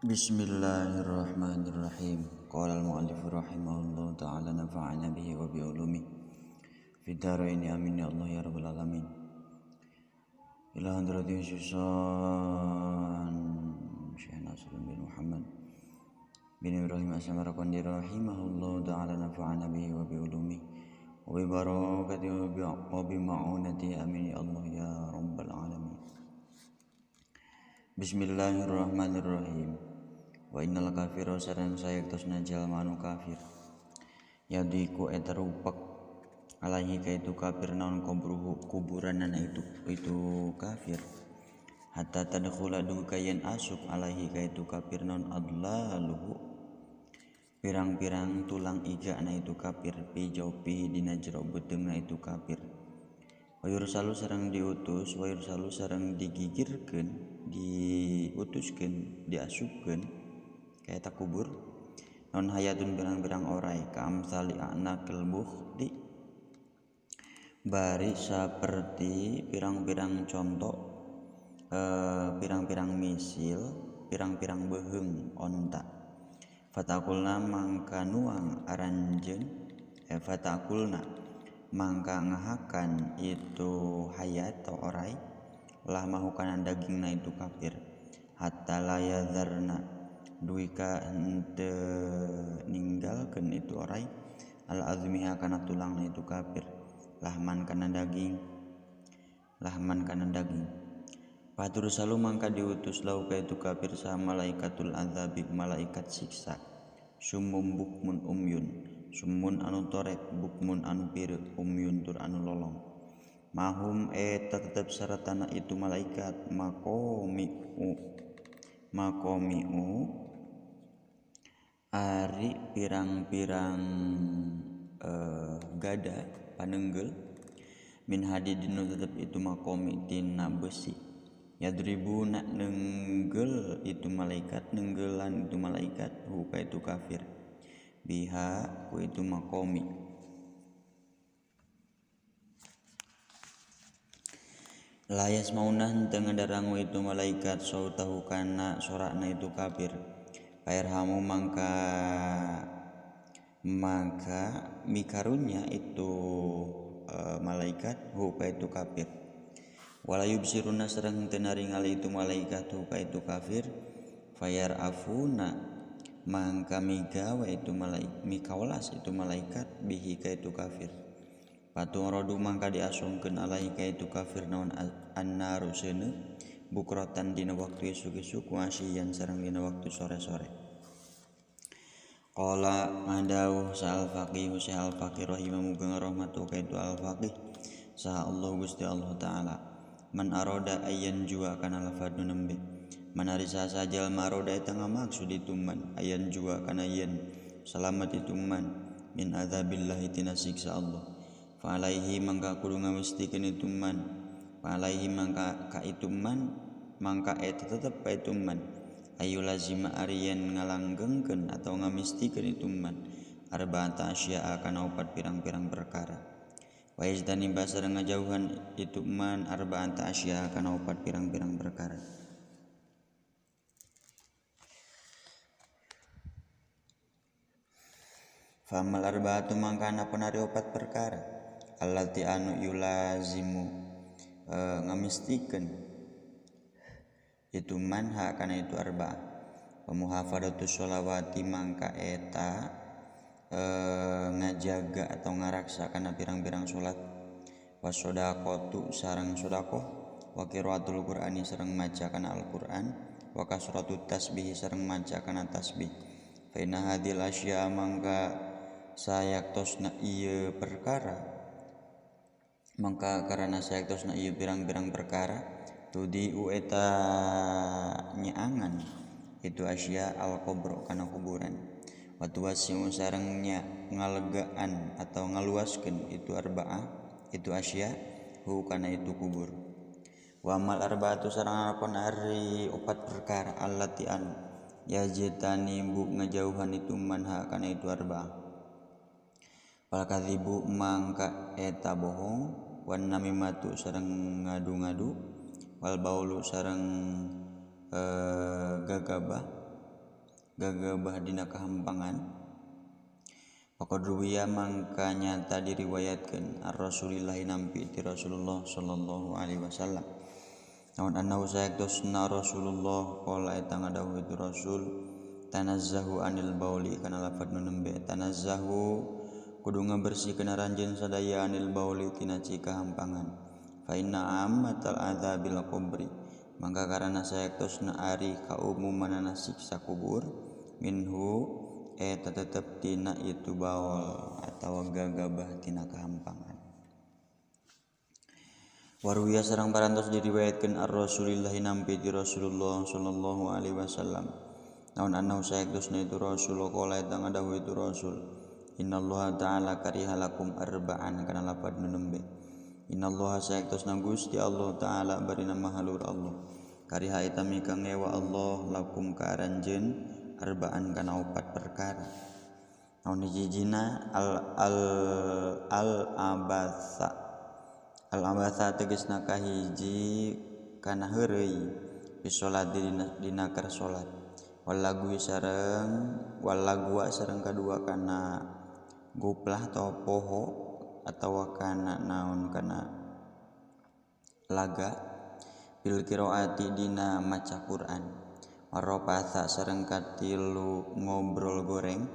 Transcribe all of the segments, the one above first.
Bismillahirrahmanirrahim. Qala al-mu'allif rahimahullahu ta'ala nafa'ana bihi wa bi ulumi fid dharain amin ya Allah ya rabbal alamin. Ila hadratin Syusan Syekh Nasr bin Muhammad bin Ibrahim As-Samarqandi rahimahullahu ta'ala nafa'ana bihi wa bi ulumi wa bi barakatihi wa bi ma'unati amin ya Allah ya rabbal alamin. Bismillahirrahmanirrahim. Wa innal kafira sareng sayektosna jalma anu kafir yadiku eta rupak alaihi kaitu kafir naon kuburanana itu kafir hatta tadkhula dukayan asuk alaihi kaitu kafir naon adlaluhu pirang-pirang tulang igana itu kafir fi jaupi dina jero beteungna itu kafir wa yursalu sareng diutus wa yursalu sareng digigirkeun diutuskeun diasupkeun kaita kubur non hayatun birang-birang orai ka amsali anakil bukhti bari saperti pirang-pirang contoh pirang-pirang misil pirang-pirang beheung onta fatakulna mangka nuang aranjeun fatakulna mangka ngahakan itu hayat atau orai lah mahukanan dagingna itu kafir hatta layadzarna duika hente ninggalkeun itu orai al azmiha kana tulangna itu kafir lahman kana daging patur salu mangka diutus lau ka itu kafir sa malaikatul azabi malaikat siksa sumum bukmun umyun sumun anu torek bukmun anu pireu umyun tur anu lolong mahum tetep saratana itu malaikat makomiu ari pirang-pirang gada paneunggel min hadidin tetep itu makomi tina besi yadribuna neunggel itu malaikat neunggelan itu malaikat huka itu kafir biha ku itu makomi layas maunah tengah darangu itu malaikat sautahu kana sorakna itu kafir Pairhamu mangka mikarunya itu malaikat huka itu kafir walayub siruna serang tenaringali itu malaikat huka itu kafir fayar afuna mangka migawa itu mikawalas itu malaikat bihi ka itu kafir patung rodu mangka diasungkeun alaihi ka itu kafir naon annaru seuneu bukrotan dina waktu esuk-esuk wasiyan sareng dina waktu sore-sore. Qala madau sa'al faqih sa'al faqih rahimahu muga rahmatu ka itu al faqih sa Allah Gusti Allah taala man aroda ayyan jua kana lafadz nembe man arisa sajal maroda eta ngamaksud itu man ayyan jua kana yen selamat itu man min adzabillah tina siksa Allah fa alaihi mangka kudu ngamestikeun itu man alaihi mangka ka itu man mangka eta tetep ka itu man ayu lazima ariyan ngalanggengkeun atau ngamistikeun itu man arba'ata asya'a kana opat pirang-pirang perkara wa yazdani basar ngajauhan itu man arba'ata asya'a kana opat pirang-pirang perkara famal arba'atu mangka ana penari opat perkara allati anu yulazimu ngamistikeun itu manha kana itu arba'ah pemuhafadatus sholawati mangka eta ngajaga atau ngaraksa kana pirang-pirang salat wasodaqatu sareng sedekah wa qiraatul qur'ani sareng maca kana Al-Qur'an wa kasratut tasbih sareng maca kana tasbih fa inna hadhil asya mangka sayaktosna ieu perkara mangka karana sayaktosna ieu pirang-pirang perkara tudiu eta nyaangan itu asya al-qabr kana kuburan wa tuwasiu sarengnya ngalegaan atau ngaluaskeun itu arba'ah itu asya hu kana itu kubur wa mal arba'atu sareng apa ari opat perkara allati an yajtani bu ngajauhan itu manha kana itu arba'ah wal kadzibu mangka eta bohong wan namimatu sareng ngadu-ngadu wal baulu sareng gagabah gagabah dina kahampangan. Faqad ruwiya mangka nyata diriwayatkeun ar-Rasulillah nampi ti Rasulullah sallallahu alaihi wasallam. Namun annahu sayaktosna Rasulullah qala eta ngadawuh itu Rasul tanazzahu anil bauli kana lafad nu nembe tanazzahu kudu ngabersihkeun ranjeun sadaya anil bauli tina cika hampangan. Fa inna ammatal adzabil qabri mangka karana sayaktosna ari kaumumanana siksa kubur minhu eta tetep tina itu baul atawa gagabah tina kahampangan. Waruya sareng parantos diriwayatkeun ar-Rasulillah nampi ti Rasulullah sallallahu alaihi wasallam. Naon annahu sayaktosna itu Rasul qala eta ngadawuh itu Rasul innallaha ta'ala kariha lakum arba'an kana lafad nu nembe. Innallaha sayaktosna Gusti Allah taala barina mahalur Allah kariha eta mika ngewa Allah lakum ka aranjeun arba'an kana 4 perkara. Naon hijina al-abatha tegasna kahiji kana heureuy fi salat dina keur salat walagu sareng kadua kana guplah atau poho atawa kana naon kana laga bil qiraati dina maca Quran warapatha sareng katilu ngobrol goreng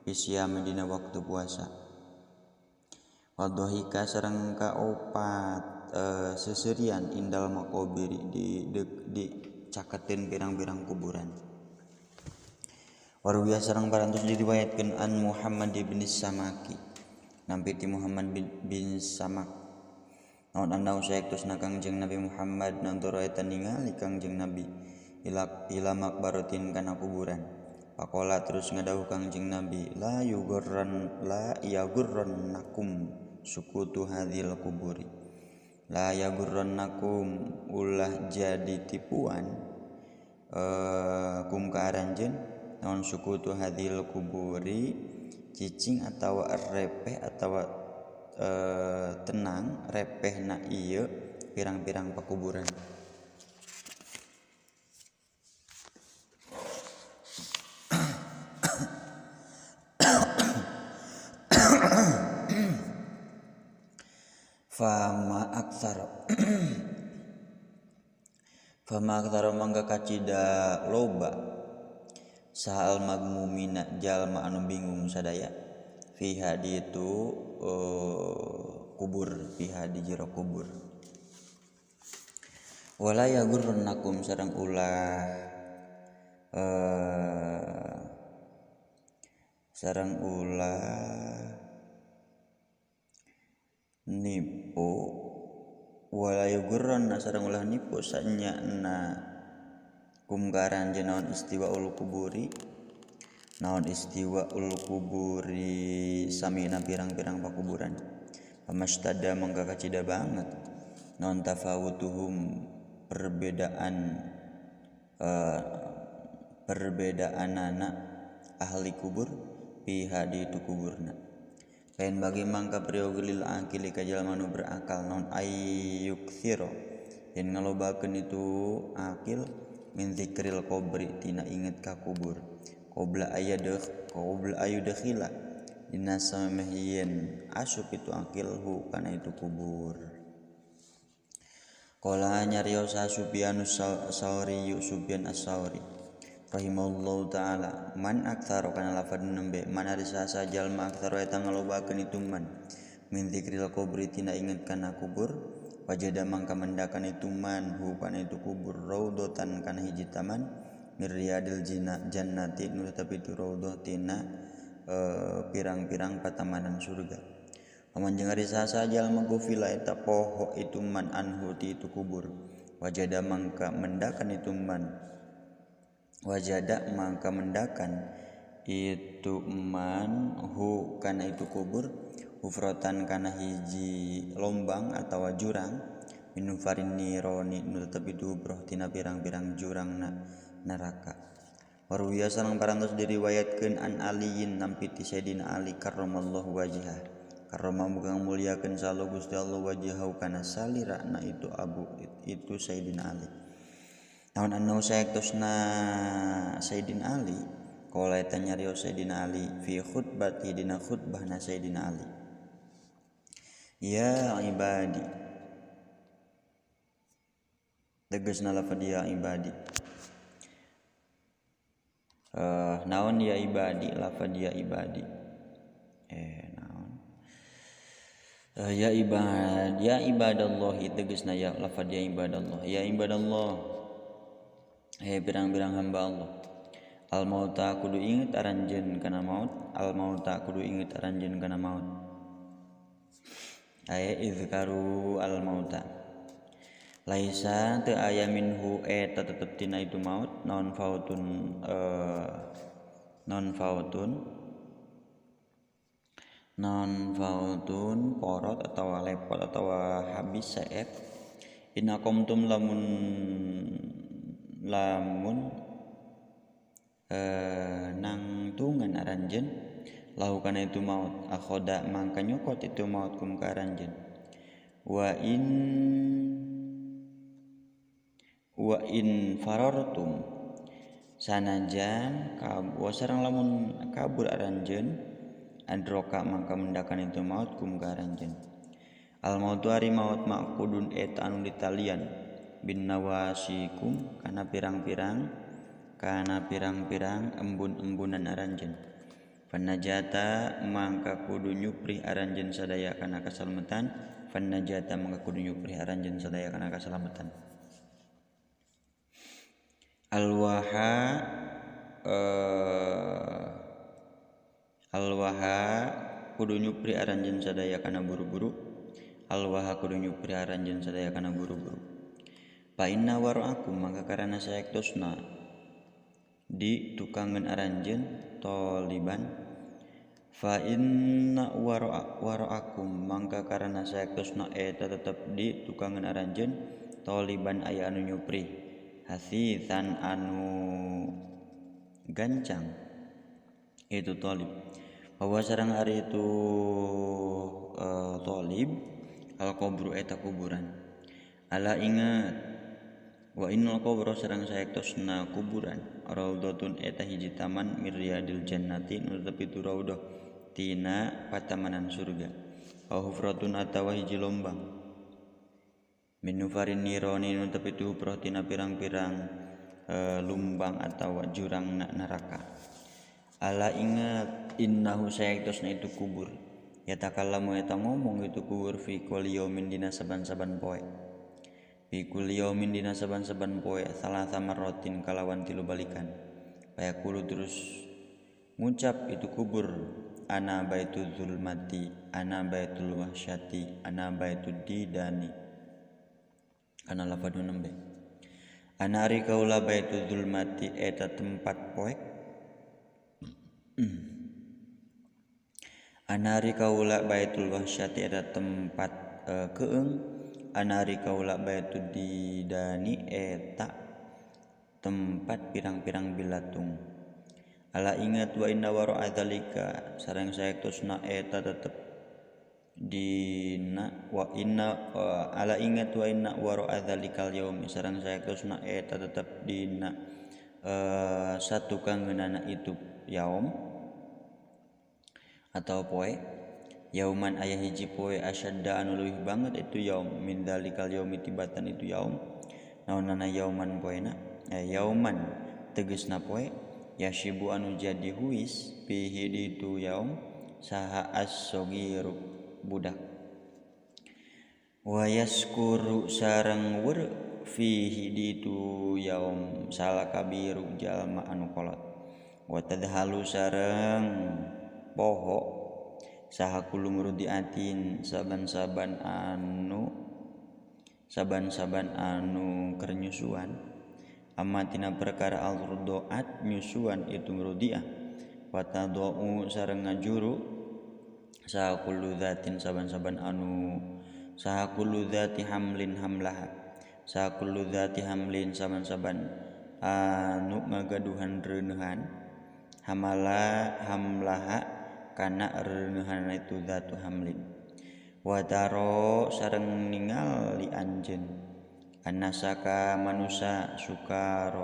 bisyam dina waktu puasa wadhika sareng kaopat seserian indal maqabiri di caketin pirang-pirang kuburan. Waruya sareng parantos diriwayatkeun an Muhammad bin Samaki nampi ti Muhammad bin Samak. Naon annahu sayaktosna Kangjeng Nabi Muhammad nantoro eta ningali Kangjeng Nabi ila maqbaratin kana kuburan. Faqala terus ngadawuh Kangjeng Nabi la yagurrannakum sukutu hadhil kuburi la yagurrannakum ulah jadi tipuan kum ka aranjeun naon sukutu hadhil kuburi cicing atawa repeh atawa tenang repehna ieu pirang-pirang pakuburan. Fama aktsara mangga kacida loba sahal magmumina jalma anu bingung sadaya fiha di itu kubur fiha di jero kubur wala yagurrannakum sareng ulah nipu wala yugurranna sareng ulah nipu sanyana kum karanjeun naon istiwaul kuburi samina pirang-pirang pakuburan pamastada mangka kacida banget naon tafawutuhum perbedaanana ahli kubur piha di itu kuburna. Kain bagi mangka priogilil akili ka jalma nu berakal non ayyuktsiro yen ngalobakeun itu akil min zikril qabri tina inget ka kubur qabla ayudakhila dina samehieun asup itu akil hu kana itu kubur. Qala nyarios Sufyan as-Sauri Sufyan as-Sauri rahimahullahu ta'ala man aktsaro kana lafad nembe man ari sasa jalma aktsaro eta ngalobakeun itu man min dzikril qabri tina inget kana kubur wajada mangka mendakan itu man hu kana itu kubur raudatan kana hiji taman miryadil jannati nu tapi itu raudhah tina pirang-pirang patamanan surga. Amun jeung ari sasa jalma gofila eta poho itu man anhu ti itu kubur wajada mangka mendakan itu man itu man hu kana itu kubur hufratan kana hiji lombang atawa jurang minu farin nironi nu tetapi dubroh tina pirang-pirang jurangna neraka. Waruya sareng parantos diriwayatkeun an aliyin nampi ti Sayyidina Ali karramallahu wajhah karrama muga mulyakeun sallallahu Gusti Allah wajhahu kana salirana itu Sayyidina Ali. Namun annahu sayaktosna Sayyidina Ali Qala tanya riyo Sayyidina Ali fi khutbati dina khutbahna Sayyidina Ali. Ya ibadi, tegasna lafadz ya ibadi. Naon ya ibadi, lafadz ya ibadi. Naon? Ya ibadallah tegasna ya lafadz ya ibadallah. Ya ibadallah. Birang-birang hamba Allah. Al mauta kudu inget aranjeun kana maut, al mauta kudu inget aranjeun kana maut. Izkaru al mauta. Laisa teu aya minhu eta tetep tina itu maut non fautun porot atawa lepot atawa habis saef. Inakomtum lamun nangtungan aranjeun lahu kana itu maut akhoda mangka nyokot itu maut kum ka aranjeun wa in farartum sanajan wa sareng lamun kabur aranjeun androka mangka mendakan itu maut kum ka aranjeun al mautu ari maut maqudun eta anu ditalian bin nawasikum kana pirang-pirang embun-embunan aranjeun. Fanajata mangka kudu nyupri aranjeun sadaya kana kasalamatan. Fanajata mangka kudu nyupri aranjeun sadaya kana kasalamatan. Alwaha kudu nyupri aranjeun sadaya kana buru-buru. Alwaha kudu nyupri aranjeun sadaya kana buru-buru. Fa inna wara'akum mangka karana saektosna di tukangan aranjeun toliban fa inna wara'akum mangka karana saektosna eta tetep di tukangan aranjeun toliban aya anu nyupri hasisan anu gancang itu tolib bahwa sareng ari itu tolib al qabru eta kuburan ala ingat wa innal qabra sareng saektosna kuburan raudhatun eta hiji taman miryadil jannati nu tepi tu raudhah tina patamanan surga wa hufratun atawa hiji lombang minufarin nironi nu tepi tu hufrah tina pirang-pirang lumbang atawa jurang neraka ala ingat innahu saektosna itu kubur yatakallamu eta ngomong itu kubur fi kulli yaumin dina saban-saban poe fi kulli yaumin dina saban-saban poe salasa marratin kalawan 3 balikan fayaqulu terus ngucap itu kubur ana baitul zulmati ana baitul wahsyati ana baitud didani kana lafadz nembe ana ari kaula baitul zulmati eta tempat poek ana ari kaula baitul wahsyati eta tempat keung anari kaula baitud didani eta tempat pirang-pirang bilatung ala ingat wa inna wara'a dzalika sareng saektosna eta tetep dina wa inna ala ingat wa inna wara'a dzalikal yaum sareng saektosna eta tetep dina satu kangeunana itu yaum atau poe yauman aya hiji poe asyadda anu leuwih banget itu yaum min dalikal yaumi tibatan itu yaum naonana yauman poena yauman tegasna poe yashibu anu jadi huis fihi di itu yaum saha as-sagiru budak wa yaskuru sareng weur fihi di itu yaum salah kabiru jalma anu kolot wa tadhalu sareng poho saha kullu murdiatin saban-saban anu keur nyusuan amatina perkara al-rudoat nyusuan itu murdiah wa tadau sareng ngajuru saha kullu dzatin saban-saban anu saha kullu dzati hamlin hamlaha saha kullu dzati hamlin saban-saban anu ngagaduhan reuneuhan hamlaha kana reuneuhan itu zatu hamlin wa taro sareng ningali anjeun annasaka manusa sukaro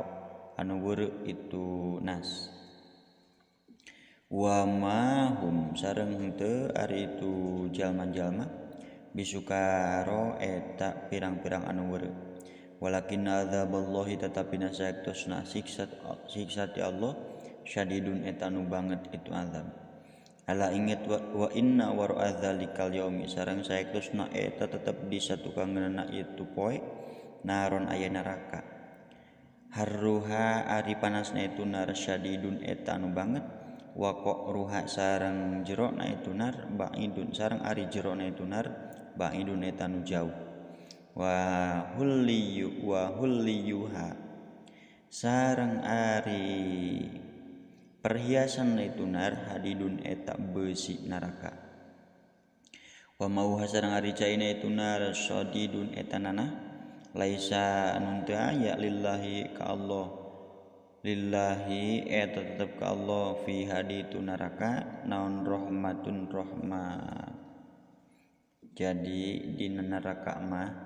anu weureu itu nas wa mahum sareng henteu ari itu jalma-jalma bisukaro eta pirang-pirang anu weureu walakin adzaballahi tetapi saektosna siksa ti Allah syadidun eta nu banget itu azab ala inget wa inna wara dzalikal yaumi sareng saektosna eta tetep di satukangeunna itu poe naron aya neraka harruha ari panasna itu nar syadidun eta nu banget wa ruha sareng jerona itu nar baidun sareng ari jerona itu nar baidun eta nu jauh wa hulliyuha sareng ari perhiasan itu nar hadidun eta besi neraka wa mauha sareng ari caina itu nar sadidun eta nanah laisa anu teu aya lillahi ka Allah lillahi eta tetep ka Allah fi haditu neraka naon rahmatun rahmat jadi di neraka mah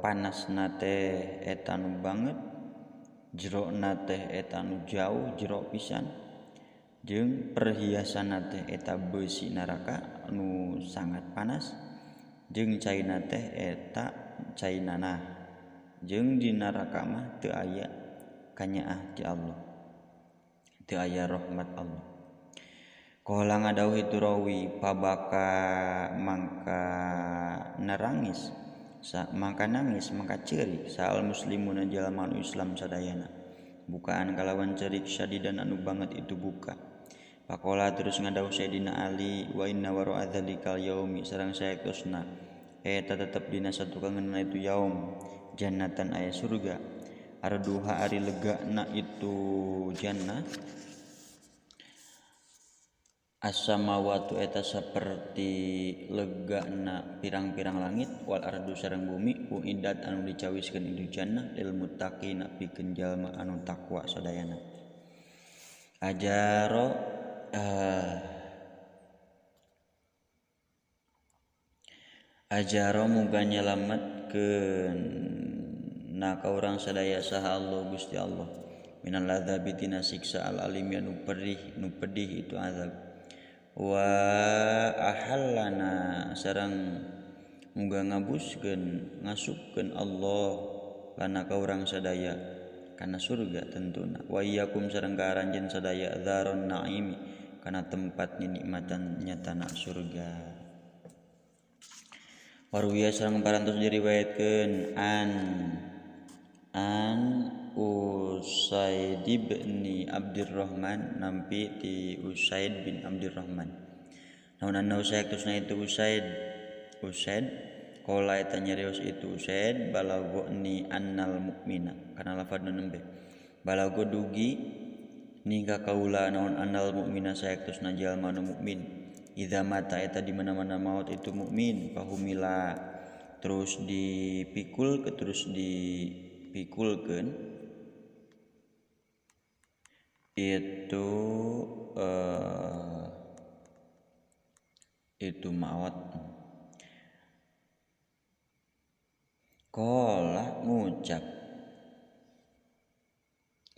panasna teh eta nu banget jerona teh eta nu jauh jero pisan jeung perhiasanna teh eta besi neraka nu sangat panas jeung caina teh eta cainana jeung di neraka mah teu aya kanyaah ti Allah teu aya rahmat Allah qala ngadawuh itu rawi pabaka mangka nangis mangka ceurik saal muslimuna jalma anu Islam sadayana bukaan kalawan ceurik syadidan anu banget itu buka pakola terus ngadawuh Sayyidina Ali wa inna wara dzalikal yaumi sareng saektosna eta tetep dina satukangeunna itu yaum jannatan aya surga arduha ari legana itu jannah as-samawatu eta saperti legana pirang-pirang langit wal ardu sareng bumi uidat anu dicawiskeun itu jannah lil muttaqina pikeun jalma anu takwa sadayana ajaro muga nyelametkeun na ka urang sadaya saha Allah Gusti Allah minal adzabi tina siksa al alim nu pedih itu azab wa ahallana sareng muga ngasupkeun Allah lana ka urang sadaya kana surga tentuna wa iyyakum sareng ka aranjeun sadaya dzaron naimi kana tempat nikmatan nyatana surga waruya sareng parantos diriwayatkeun an Usaid bin Abdurrahman nampi ti Usaid bin Abdurrahman naon anu saektosna itu Usaid qala eta nyarios itu Usaid balagoni annal mukmina kana lafadna nembe balago dugi ning ka kaula naon annal mukmina saektosna jalma nu mukmin idza mata eta di mana-mana maut itu mukmin fahumila terus dipikulkeun itu maut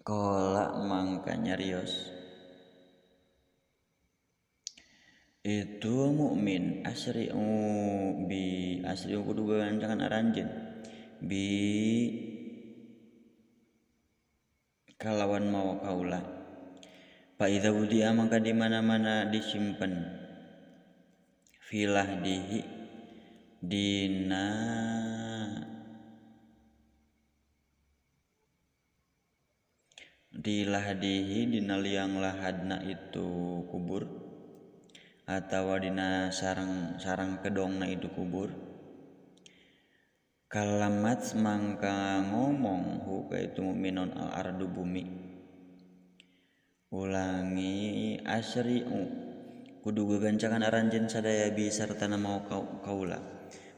kola mangka nyarios itu mukmin asri kudu gancangan aranjeun bi kalawan mawa kaula fa idza wudi'a mangka di mana-mana disimpen filah dihi dina liang lahadna itu kubur atawa dina sarang kedongna itu kubur kalamat mangka ngomong ka itu mukminon al ardu bumi ulangi asri'u kudu gegancangan aranjeun sadaya bi sartana mau kaula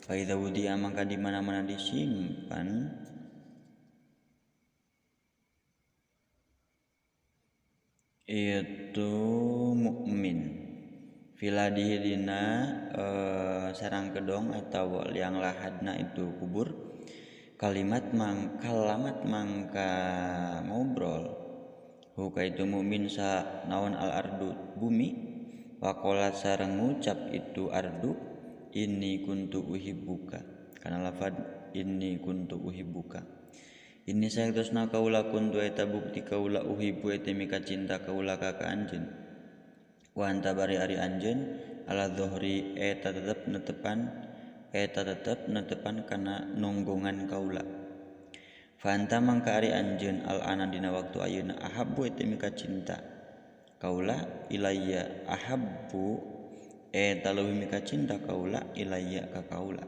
fa idza wudi'a mangka di mana-mana disimpan itu mukmin filadihi dina sarang kedong atau liang lahadna itu kubur kalamat mangka ngobrol itu mukmin sa naon al ardu bumi waqala sareng ngucap itu ardu inni kuntu uhibbuka kana lafad inni kuntu uhibbuka inni sayaktusna kaula kuntu eta bukti kaula uhibbu eta mika cinta kaula ka anjeun wa anta bari ari anjeun ala dhuhri eta tetep netepan kana nonggongan kaula fanta mangka ari anjeun al ana dina waktu ayeuna ahabbu eta mika cinta kaula ilayya ahabbu eta leuwih mika cinta kaula ilayya ka kaula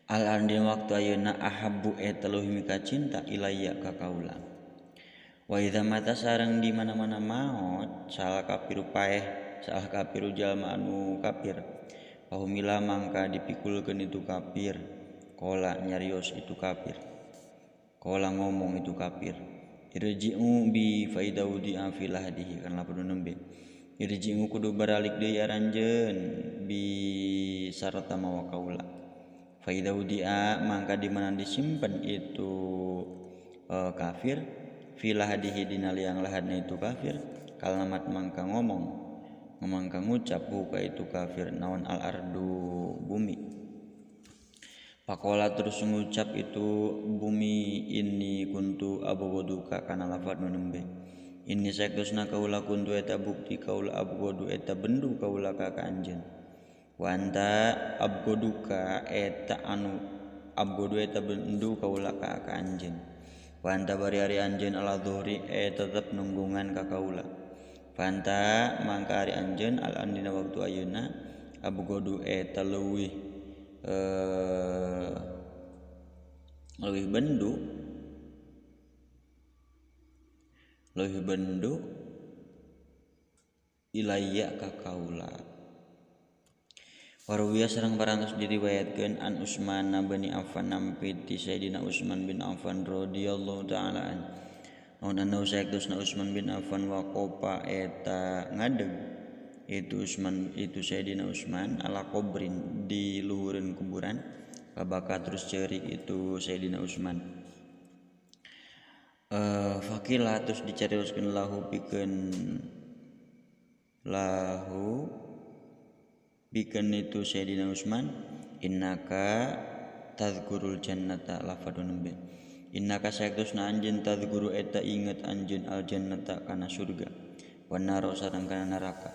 al ana dina waktu ayeuna ahabbu eta leuwih mika cinta ilayya ka kaula wa idza mata sareng di mana-mana maot salah kapiru jalma anu kafir pahumila mangka dipikulkeun itu kafir kola nyarios itu kafir kola ngomong itu kafir irji'u bi faidau di afilah hadihi kan lapan nembe irji'u kudu baralik deui aranjeun bi sarta mawa kaula faidau dia mangka di mana disimpan itu kafir filah hadihi dina liang lahadna itu kafir kalamat mangka mangka ngucap buka itu kafir naon al ardu bumi pakola terus ngucap itu bumi inni kuntu abghaduka kana lafad nu nembe inni sakusna kaula kuntu eta bukti kaula abghadu eta bendu kaula ka anjeun wa anta abghaduka eta anu abghadu eta bendu kaula ka anjeun wa anta bari ari anjeun ala dhuhri eta tetep nunggungan ka kaula fanta mangka ari anjeun al andina waktu ayeuna abghadu eta leuwih bendu ilayya ka kaula waruwiya sareng parantos diriwayatkeun an Utsman bin Affan nampi ti Sayyidina Utsman bin Affan radhiyallahu taala an naon sayaktosna Utsman bin Affan waqopa eta ngadeg itu Sayyidina Utsman ala kubrin di luhureun kuburan kabaka terus ceurik itu Sayyidina Utsman fakila terus dicarioskeun lahu pikeun itu Sayyidina Utsman innaka tadhkurul jannata lafadun nembe innaka sayaktosna anjeun tadhkuru eta inget anjeun al jannata kana surga wan naro sareng kana neraka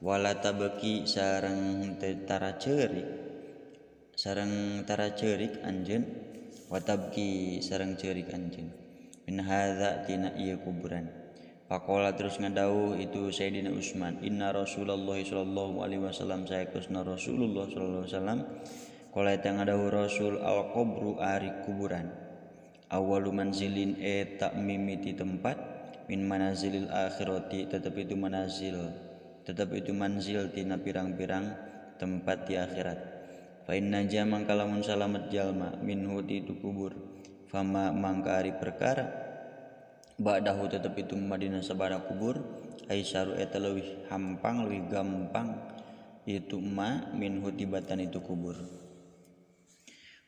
wala tabaki sareng tara ceurik anjeun watabki sareng ceurik anjeun min hadza tina ieu kuburan faqala terus ngadauh itu Sayyidina Utsman inna Rasulullah sallallahu alaihi wasallam sayakusna Rasulullah sallallahu alaihi wasallam qala eta ngadauh Rasul al qabru ari kuburan awwalu manzilin eta mimiti tempat min manazilil akhirati tetep itu manzil tina pirang-pirang tempat di akhirat fa inna jamang kalamun salamet jalma minhu itu kubur fama mangka ari perkara ba'dahu tetep itu madina sabada kubur aisaru eta leuwih hampang leuwih gampang itu minhu tibatan itu kubur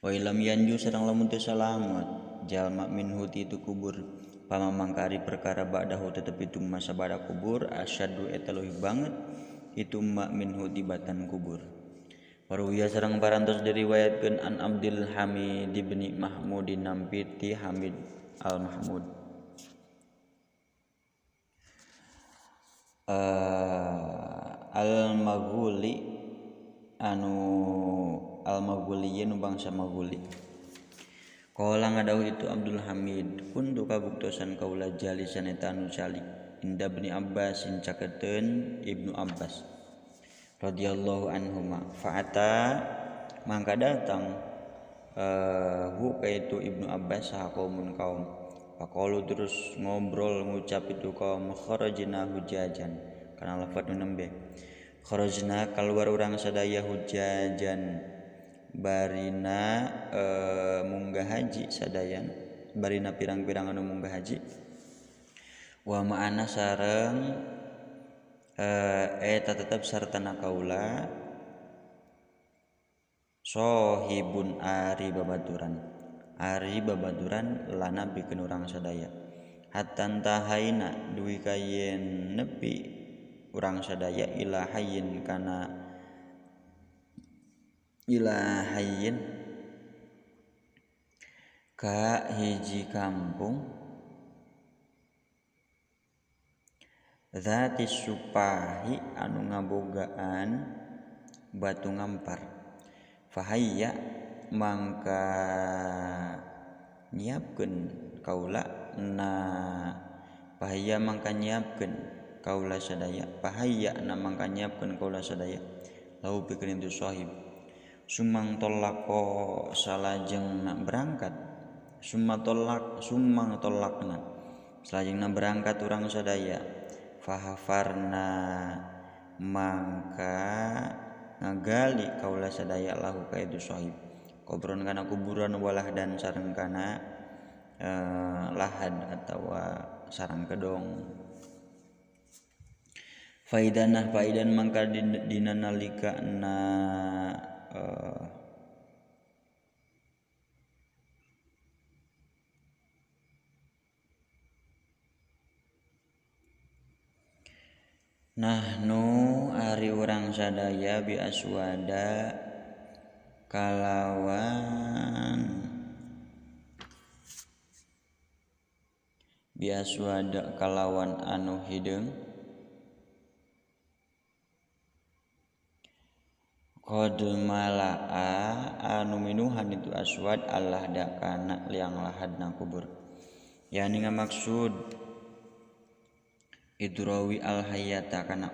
wa ilam yanju sareng lamun teu salamet jalma minhu itu kubur pama mangka ari perkara ba'dahu tetep itu sabada kubur asyaddu eta leuwih banget itu minhu tibatan kubur waruwiya sareng parantos diriwayatkeun an Abdul Hamid bin Mahmud nampi ti Hamid al Mahmud al-Maghuli nu bangsa Maghuli qala ngadauh itu Abdul Hamid kuntu kabuktosan kaula jalisan eta anu calik inda Ibnu Abbas caketeun Ibnu Abbas radhiyallahu anhuma fa'ata mangka datang itu Ibnu Abbas sahakomun kaum faqalu terus ngobrol ngucap itu kaum kharajna hujajan kana lafaz nu nembe kharajna kaluar urang sadaya hujajan barina munggah haji sadayan barina pirang-pirang anu munggah haji wa ma'ana sareng eta tetep sartana kaula sohibun ari babaturan ari babaturan lana bikeun urang sadaya hatta tahaina duwi kayen nepi urang sadaya ila hayyin ka hiji kampung zati supahi anu ngabogaan batu ngampar fahayya mangka nyiapkeun kaula mangka nyiapkeun kaula sadaya lahu pikeun itu sahib sumang tolako salajengna berangkat sumang tolakna salajengna berangkat urang sadaya fahafarna mangka ngagali kaula sadaya lahu ka itu sahib kubron kana kuburan walah dan sareng kana lahad atawa sarang kedong faidan mangka dina nalika na nahnu ari urang sadaya bi aswada kalawan anu hideung qad malaa anu minuhan itu aswad Allah da kana liang lahadna kubur yani ngamaksud idrawi al hayata kana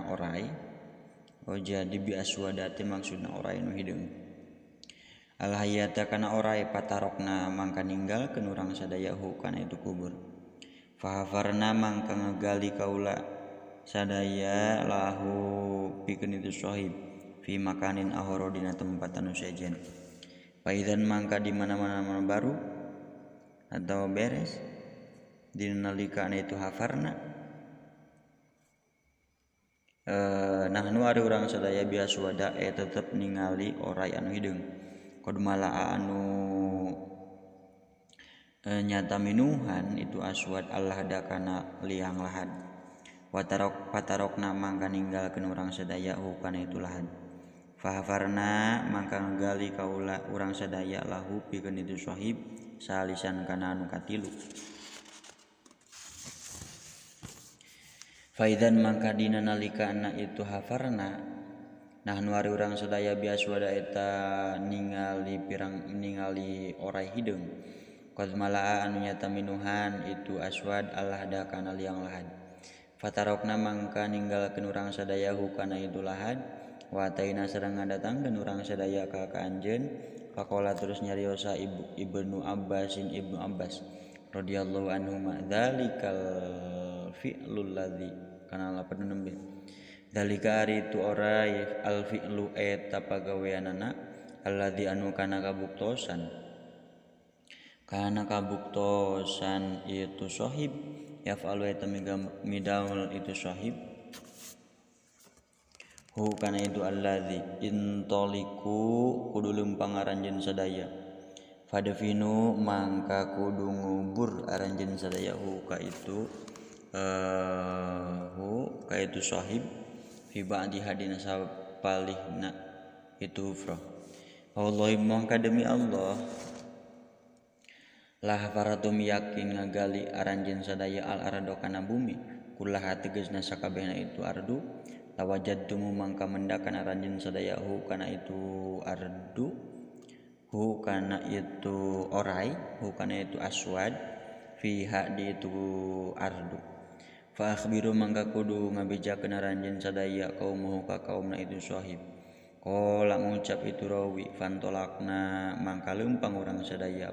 orai jadi bi aswadati maksudna orai nu hideung al hayata kana orai patarokna mangka ninggalkeun urang sadaya hu kana itu kubur fahafarna mangka ngagali kaula sadaya lahu pikeun itu sahib fi makanin ahoro dina tempat anu sejen paidan mangka di mana-mana baru atau beres dina nalika itu hafarna nahnu ari urang sadaya biasa wada tetep ningali orai anu hideung qad malaa anu nyata minuhan itu aswad Allah da kana liang lahad patarokna mangka ninggalkeun urang sadaya kana itu lahad fahafarna mangka ngagali kaula urang sadaya lahu pikeun itu sahib salisan kana anu katilu faidan mangka dina nalika na itu hafarna nahnu ari urang sadaya biasa wada eta ningali orai hideung qad malaa anu nyata minuhan itu aswad Allah da kana liang lahad fatarokna mangka ninggalkeun urang sadaya kana itu lahad wa taina sareng ngadatangkeun urang sadaya ka anjeun faqala terus nyariosa ibnu Abbas radhiyallahu anhu ma dzalikal fi'lul ladzi kana lapan nembe dalika ari itu orai al fi'lu eta pagaweanana alladzi anu kana kabuktosan itu sahib yaf'alu eta midaul itu sahib hu kana itu alladzi intoliku kudu leumpang aranjeun sadaya fadafinu mangka kudu ngubur aranjeun sadaya hu ka itu sahib fi ba'di hadina sapalihna itu hufrah wallahi mangka demi Allah lah faratum yakin ngagali aranjeun sadaya al ardo kana bumi kullaha tegasna sakabehna itu ardu tawajjadtum mangka mendakan aranjeun sadaya hu kana itu ardu hu kana itu orai hu kana itu aswad fiha di itu ardu fa akhbiru mangka kudu ngabejakeun aranjeun sadaya kaumuhu ka kaumna itu sahib qala ngucap itu rawi fantolakna mangka leumpang urang sadaya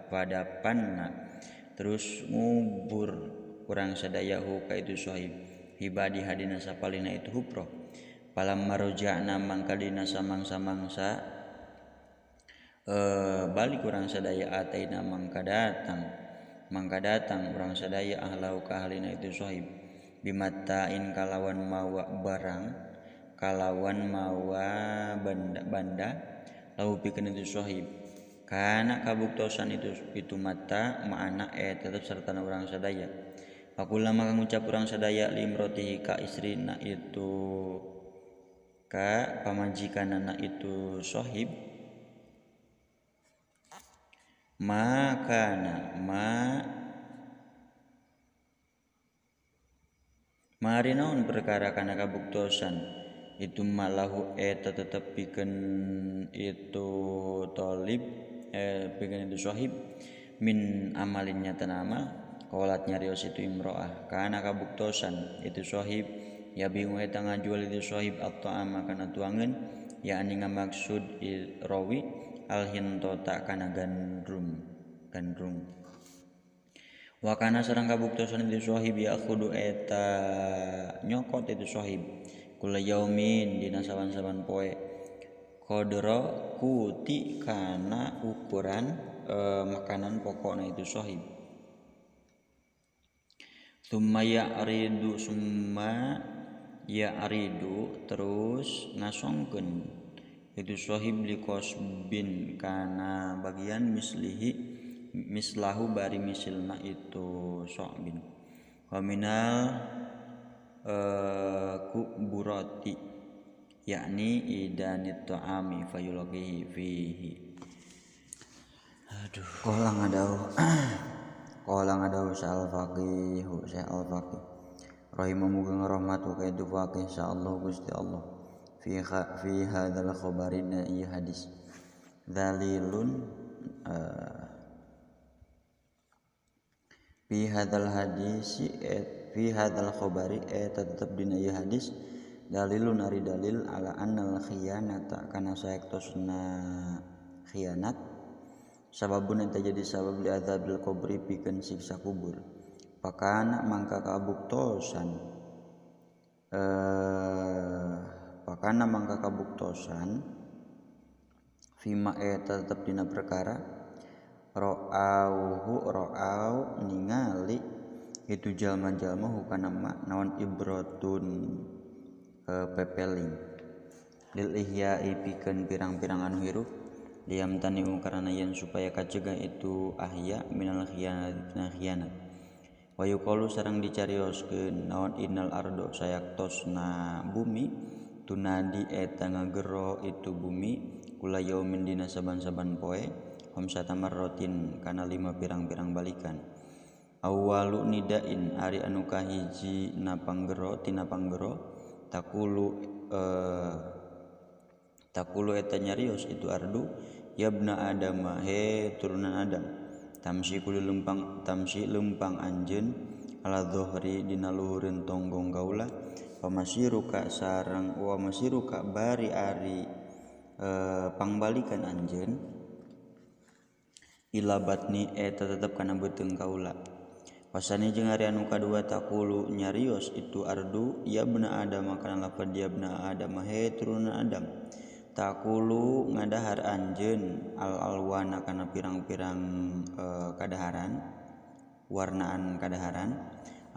pada panna terus ngubur urang sadaya hu ka itu sahib hibadi hadina sapalina itu hupro palam maroja'na mangka dina samangsa balik urang sadaya ataina mangka datang urang sadaya ahlau ka halina itu sahib bimattain kalawan mawa barang kalawan mawa banda lahu pikeun itu sahib Kana kabuktosan itu mata ma'ana tetap serta orang sadaya. Pakulama kang ngucap orang sadaya limrotihi ka istrina itu ka pamajikanana itu sohib makana mari naon perkara kana kabuktosan itu malahu tetep pikeun itu tolib pikeun itu sohib min amalin nyatan amal qalat nyarios itu imro'ah kana kabuktosan itu sohib ya bingung eta ngajual itu sohib atau ama kana tuangeun ya ani ngamaksud rawi alhintota kana gandrum wa kana sareng kabuktosan itu sohib ya kudu eta nyokot itu sohib kula yaumin dina saban-saban poe qadra kuti kana ukuran makanan pokokna itu sohib summa ya'ridu terus ngasongkeun itu sohib liqasbin kana bagian mislahu bari misilna itu so'bin wa minal kuburati yakni idanit ta'ami fayulaqihi fihi. Aduh qala ngadawu sa'al faqih rahimahu muga rahmatu ka itu faqih insyaallah Gusti Allah fi hadzal khabari iya hadis dalilun fi hadzal khabari tetep dina ieu hadis dalilun ari dalil ala annal khiyanata kana saektosna khianat sababun eta jadi sabab li adzabil qabri pikeun siksa kubur pakana mangka kabuktosan fima tetep dina perkara ro'au ningali itu jalma-jalma hukana naon ibratun pepeling lil ihya'i pikeun pirang-pirang anu hirup liam taniu karana yen supaya kacegah itu ahya minal khiyanat wa yuqalu sareng dicarioskeun naon innal ardo sayaktosna bumi tunadi eta ngagero itu bumi kula yaumin dina saban-saban poe hamsata marratin kana 5 pirang-pirang balikan awwalu nidain ari anu kahiji tina panggero takulu eta nyarios itu ardu yabna adama he turunan adam tamsi lempang anjeun ala dhuhri dina luhureun tonggong kaula pamasiruka bari ari pangbalikan anjeun ila batni eta tetep kana beuteung kaula wasani jeung ari anu kadua takulu nyarios itu ardu ya bna adam kana lafaz dia bna adam he turunan adam takulu ngadahar anjeun alwana kana pirang-pirang kadaharan warnaan kadaharan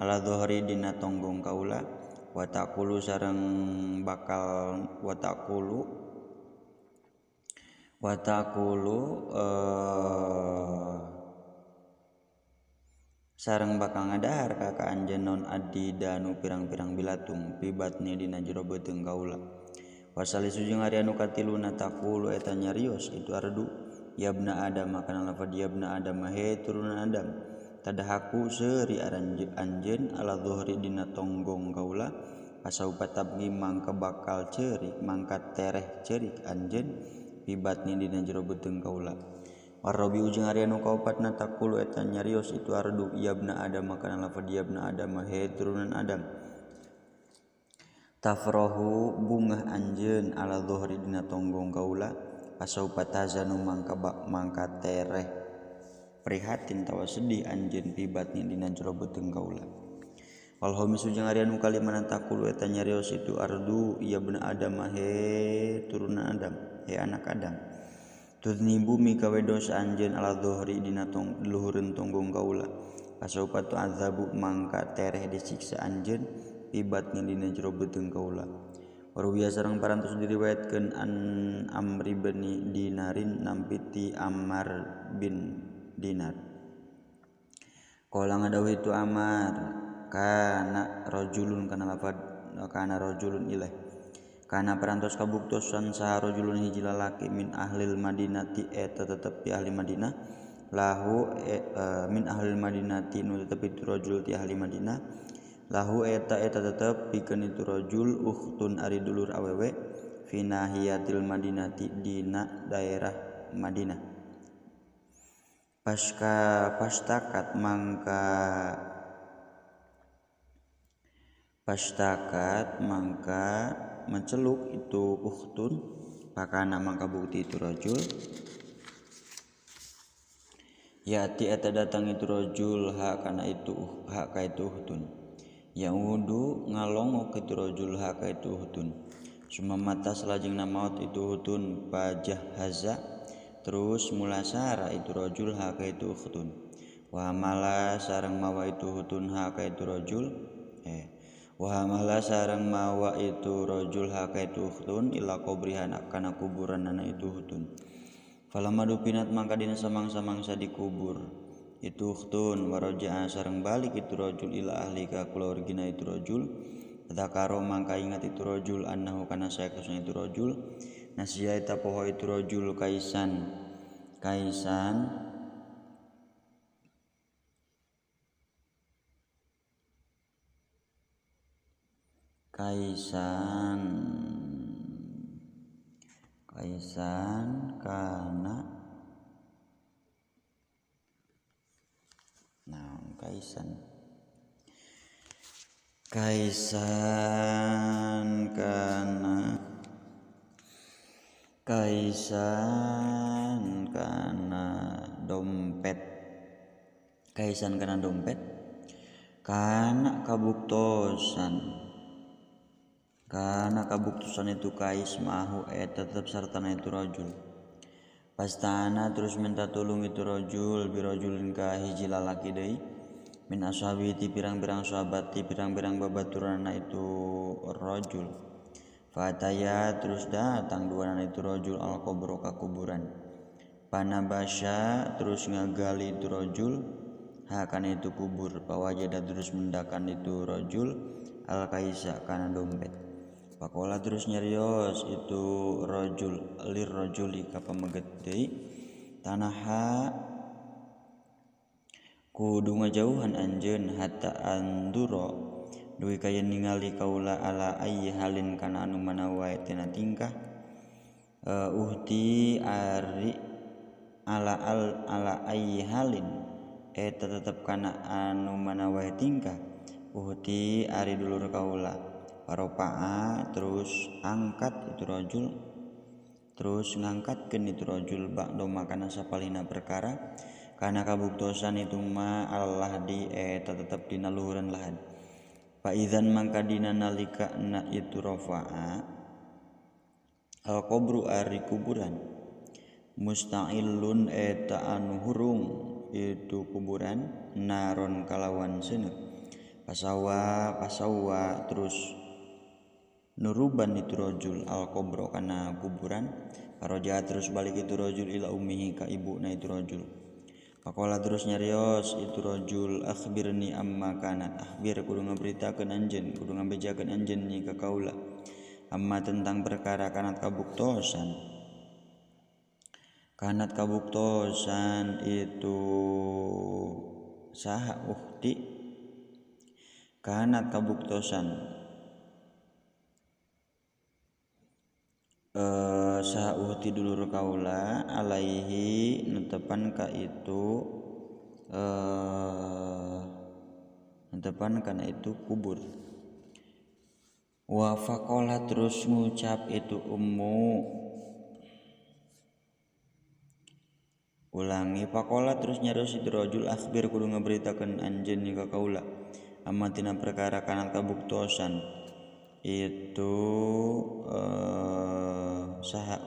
ala dhuhri dina tonggong kaula wa takulu sareng bakal sareng bakal ngadahar ka anjeun non adidanu pirang-pirang bilatung pibatni dina jero beuteung kaula wasali sujung ari anu katiluna takulu eta nyarios itu ardu yabna adam kana lafaz yabna adam he turunan adam tadahaku seuri anjeun ala dhuhri dina tonggong kaula pasaupa tabgi mangka bakal ceurik mangka tereh ceurik anjeun pibatni dina jero beuteung kaula warabi ujung ari anu kaopatna takulu eta nyarios itu ardu yabna adam kana lafaz yabna adam he turunan adam tafrahu bungah anjeun ala dhuhri dina tonggong kaula pasaupa tazanu mangka tereh prihatin tawa sedih anjeun pibatni dina jero beuteung kaula wal hamisu jeung ari anu kalimana takulu eta nyarios itu ardu yabna adam he turunan adam he anak adam tudni bumi gawe dosa anjeun ala dhuhri dina luhureun tonggong kaula pasaupa tu azabu mangka tereh disiksa anjeun ibatnya dina jero beuteung kaula Waruwiya sareng parantos diriwayatkeun an Amri bin Dinarin nampiti Ammar bin Dinar. Qala ngadawuh itu Ammar, kana rajulun ilaih. Kana parantos kabuktosan saha rajulun hiji lalaki min ahlil Madinati eta tetep ti ahli Madinah lahu min ahlil Madinati nu tetep itu rajul ti ahli Madinah lahu eta tetep pikeun itu rajul ukhtun ari dulur awewe fi nahiyatil Madinati dina daerah Madinah. Pastakat mangka menceluk itu ukhtun pakana mangka bukti itu rajul yati eta datang itu rajul hak ka itu ukhtun yaudu ngalongok itu rajul hak ka itu ukhtun sumamata salajengna maot itu ukhtun pajahaza terus mulasara itu rajul hak ka itu ukhtun wa mala sareng mawa itu ukhtun hak ka itu rajul Wahamala sareng mawa itu rajul haka itu ukhtun ila qabrihan kana kuburanna itu ukhtun. Falamadu pinat mangka dina samang-samangsa dikubur itu ukhtun waraja'a sareng balik itu rajul ila ahli ka keluargina itu rajul. Dzakaro mangka ingat itu rajul annahu kana saekusna itu rajul nasiya eta poho itu rajul kaisan kana dompet kana kabuktosan itu kais mahu tetap sartana itu rajul pastana terus minta tolong itu rajul birajulin ka hiji lalaki deui min ashabi ti pirang-pirang sahabat ti pirang-pirang babaturanna itu rajul fataya terus datang duana itu rajul al-qabro ka kuburan panabasya terus ngagali itu rajul hakana itu kubur pawajada terus mendakan itu rajul al-kaisa kana dompet. Pakola terus nyarios itu rajul lir rajuli ka pameget deui tanaha kudu ngajauhan anjeun hatta anduro duwi kaya ningali kaula ala ayyi halin kana anu manawa tina tingkah uhti ari ala ayyi halin eta tetep kana anu manawa tingkah uhti ari dulur kaula Paropa'a terus angkat itu rajul terus ngangkatkeun itu rajul ba'da makana sapalina perkara kana kabuktosan itu ma Allah di eta tetep dina luhureun lahan fa idzan mangka dina nalika na itu rafa'a al-qabru ari kuburan musta'illun eta anu hurung itu kuburan naron kalawan seuneu pasawa terus nuruban itu rajul al-qabro kana kuburan paraja terus balik itu rajul ila ummihi ka ibuna itu rajul faqala terus nyarios itu rajul akhbirni amma kanat akhbir kudu ngaberitakeun anjeun kudu ngabejakeun anjeun ni ka kaula amma tentang perkara kanat kabuktosan itu saha ukti kanat kabuktosan saha uhti dulur kaula alaihi netepan ka itu netepan kana itu kubur wa faqala terus ngucap itu ulangi faqala terus nyaros itu rajul akhbir kudu ngaberitakeun anjeun ka kaula amma tina perkara kana kabuktosan itu saha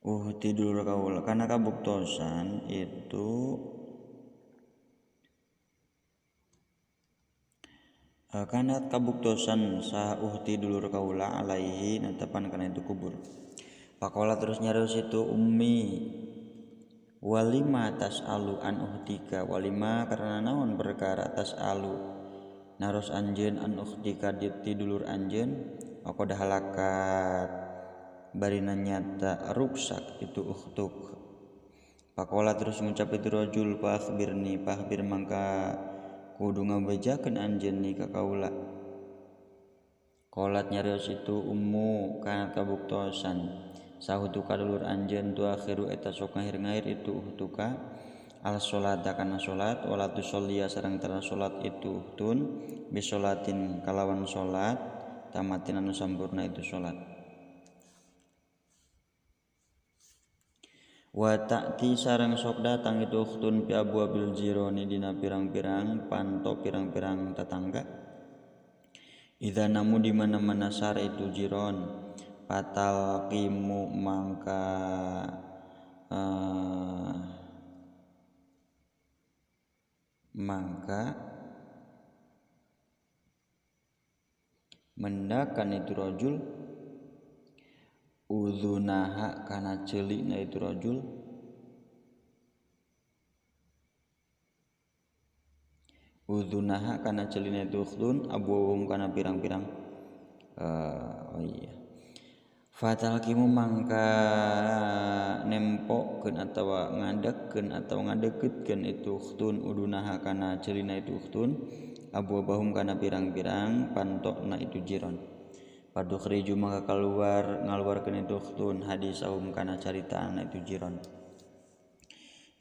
uhti dulur kaula kana kabuktosan itu Kanat kabuktosan saha uhti dulur kaula alaihi natapan kana itu kubur. Pakola terus nyarios itu ummi walima tas'alu an uhtika walima karena naon perkara tas'alu naros anjeun an uhtika ti dulur anjeun aku dah halakat barina nyata ruksak itu uhtuk. Pakola terus ngucap itu rajul pahbir mangka kudu ngabejakeun anjeun ni ka kaula. Qolat nyarios itu ummu kana kabuktosan sahutuka dulur anjeun tu akhiru eta sok ngahir-ngahir itu uhtuka al sholata kana salat wala tusollia sareng tara salat itu uhtun bisolatin kalawan salat tamatin anu sampurna itu salat. Wa ta'ti sareng sok datang itu ukhtun pi abwabil jironi dina pirang-pirang panto pirang-pirang tetangga. Idza namu di mana-mana sar itu jiron patal qimu mangka mendakan itu rajul udzunaha kana ceulikna itu rajul udzunaha kana ceulina itu ukhtun abuhum kana pirang-pirang fatalkimu mangka nempokeun atawa ngadegkeun atau ngadeukeutkeun itu ukhtun udunaha kana ceulina itu ukhtun abwabahum kana pirang-pirang pantokna itu jiron. Padukhriju maka ngaluarkeun itu ukhtun hadisahum kana caritaana itu jiron.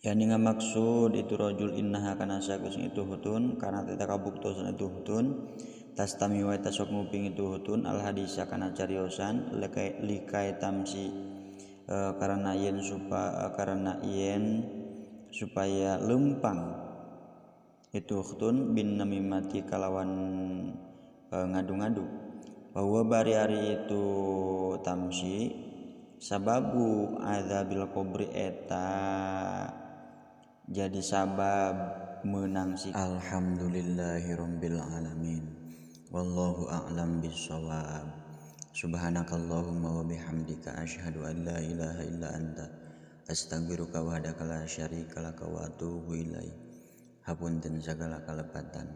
Yani ngamaksud itu rajul innaha kana sageus itu hutun kana teta kabuktosan itu hutun tastami wa tasok nguping itu hutun al hadisa kana cariosan likai tamsi karena yen supaya lempang itu hutun bin namimati kalawan ngadu-ngadu bahwa bari-ari itu tamsi sababu adzabil qabri eta jadi sabab menang si. Alhamdulillahirabbil alamin wallahu a'lam bissawab. Subhanakallahumma wa bihamdika asyhadu an la ilaha illa anta astaghfiruka wa la syarika laka wa atubu ilaik. Hapunten sagala kalepatan.